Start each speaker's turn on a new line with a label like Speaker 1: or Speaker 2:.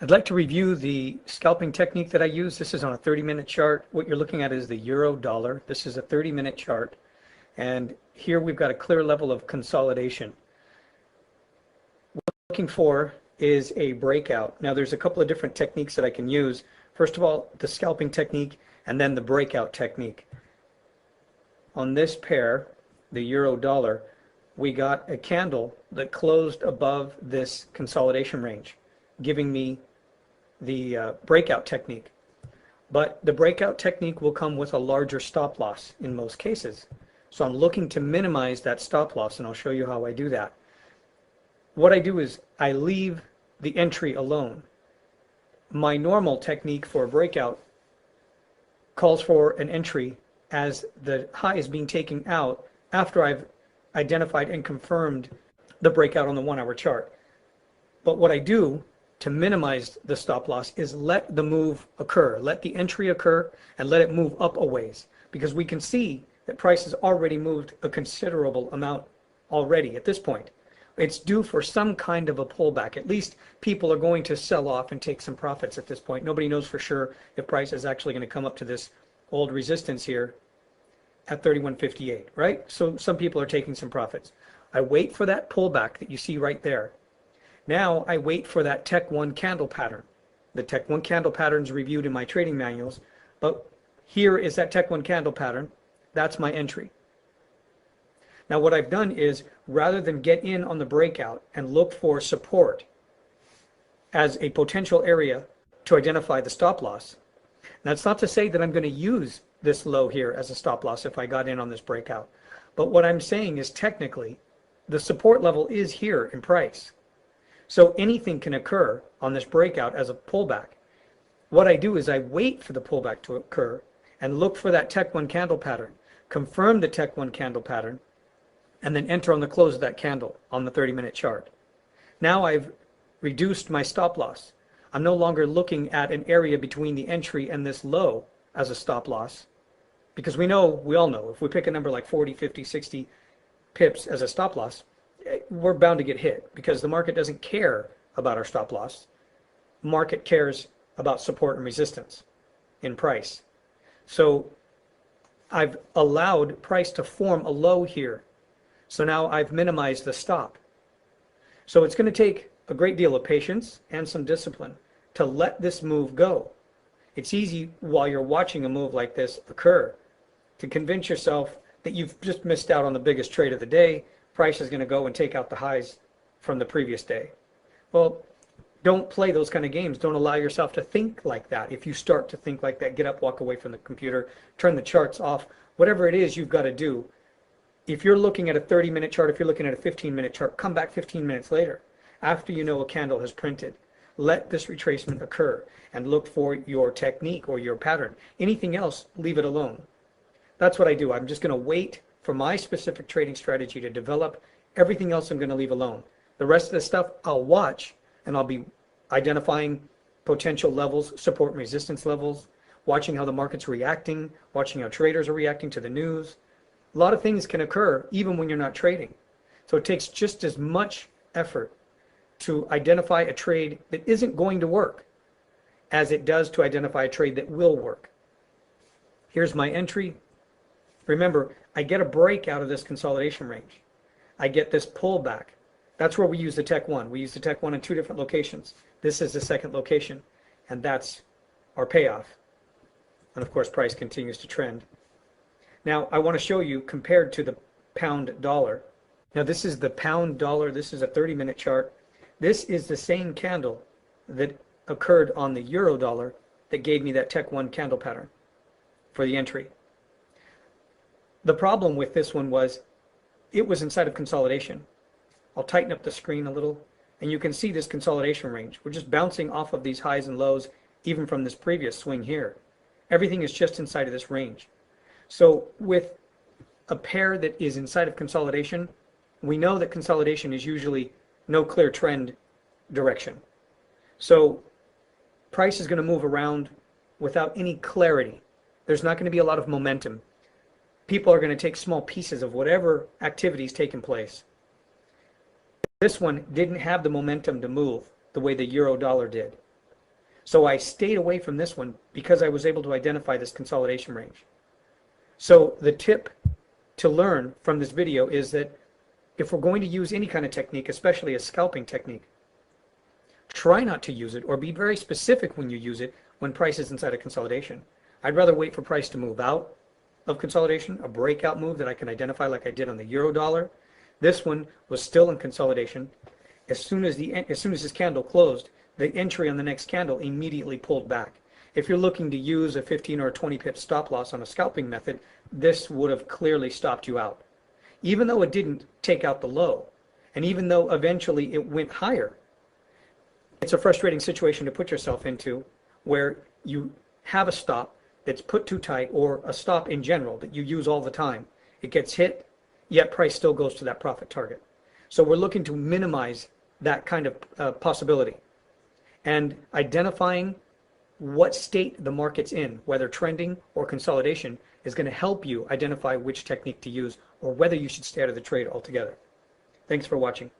Speaker 1: I'd like to review the scalping technique that I use. This is on a 30-minute chart. What you're looking at is the euro dollar. This is a 30-minute chart. And here we've got a clear level of consolidation. What I'm looking for is a breakout. Now there's a couple of different techniques that I can use. First of all, the scalping technique and then the breakout technique. On this pair, the euro dollar, we got a candle that closed above this consolidation range, giving me the breakout technique. But the breakout technique will come with a larger stop loss in most cases. So I'm looking to minimize that stop loss, and I'll show you how I do that. What I do is I leave the entry alone. My normal technique for a breakout calls for an entry as the high is being taken out after I've identified and confirmed the breakout on the 1-hour chart. But what I do to minimize the stop loss is let the move occur, let the entry occur, and let it move up a ways, because we can see that price has already moved a considerable amount already at this point. It's due for some kind of a pullback. At least people are going to sell off and take some profits at this point. Nobody knows for sure if price is actually going to come up to this old resistance here at 31.58, right? So some people are taking some profits. I wait for that pullback that you see right there. Now I wait for that Tech 1 candle pattern. The Tech 1 candle pattern is reviewed in my trading manuals, but here is that Tech 1 candle pattern. That's my entry. Now what I've done is, rather than get in on the breakout and look for support as a potential area to identify the stop loss, that's not to say that I'm going to use this low here as a stop loss if I got in on this breakout. But what I'm saying is technically the support level is here in price. So anything can occur on this breakout as a pullback. What I do is I wait for the pullback to occur and look for that Tech 1 candle pattern, confirm the Tech 1 candle pattern, and then enter on the close of that candle on the 30-minute chart. Now I've reduced my stop loss. I'm no longer looking at an area between the entry and this low as a stop loss, because we all know, if we pick a number like 40, 50, 60 pips as a stop loss, we're bound to get hit, because the market doesn't care about our stop loss. Market cares about support and resistance in price. So I've allowed price to form a low here. So now I've minimized the stop. So it's going to take a great deal of patience and some discipline to let this move go. It's easy while you're watching a move like this occur to convince yourself that you've just missed out on the biggest trade of the day. Price is going to go and take out the highs from the previous day. Well, don't play those kind of games. Don't allow yourself to think like that. If you start to think like that, get up, walk away from the computer, turn the charts off, whatever it is you've got to do. If you're looking at a 30-minute chart, if you're looking at a 15-minute chart, come back 15 minutes later after you know a candle has printed. Let this retracement occur and look for your technique or your pattern. Anything else, leave it alone. That's what I do. I'm just going to wait for my specific trading strategy to develop. Everything else I'm going to leave alone. The rest of the stuff I'll watch, and I'll be identifying potential levels, support and resistance levels, watching how the market's reacting, watching how traders are reacting to the news. A lot of things can occur even when you're not trading. So it takes just as much effort to identify a trade that isn't going to work as it does to identify a trade that will work. Here's my entry. Remember, I get a break out of this consolidation range. I get this pullback. That's where we use the Tech 1. We use the Tech 1 in 2 different locations. This is the second location, and that's our payoff. And of course, price continues to trend. Now, I want to show you compared to the pound dollar. Now, this is the pound dollar. This is a 30-minute chart. This is the same candle that occurred on the euro dollar that gave me that Tech 1 candle pattern for the entry. The problem with this one was it was inside of consolidation. I'll tighten up the screen a little, and you can see this consolidation range. We're just bouncing off of these highs and lows, even from this previous swing here. Everything is just inside of this range. So with a pair that is inside of consolidation, we know that consolidation is usually no clear trend direction. So price is going to move around without any clarity. There's not going to be a lot of momentum. People are going to take small pieces of whatever activity is taking place. This one didn't have the momentum to move the way the euro dollar did. So I stayed away from this one because I was able to identify this consolidation range. So the tip to learn from this video is that if we're going to use any kind of technique, especially a scalping technique, try not to use it, or be very specific when you use it when price is inside a consolidation. I'd rather wait for price to move out of consolidation, a breakout move that I can identify like I did on the euro dollar. This one was still in consolidation. As soon as this candle closed, the entry on the next candle immediately pulled back. If you're looking to use a 15 or 20 pip stop loss on a scalping method, this would have clearly stopped you out. Even though it didn't take out the low, and even though eventually it went higher, it's a frustrating situation to put yourself into where you have a stop that's put too tight, or a stop in general that you use all the time. It gets hit, yet price still goes to that profit target. So we're looking to minimize that kind of possibility. And identifying what state the market's in, whether trending or consolidation, is going to help you identify which technique to use or whether you should stay out of the trade altogether. Thanks for watching.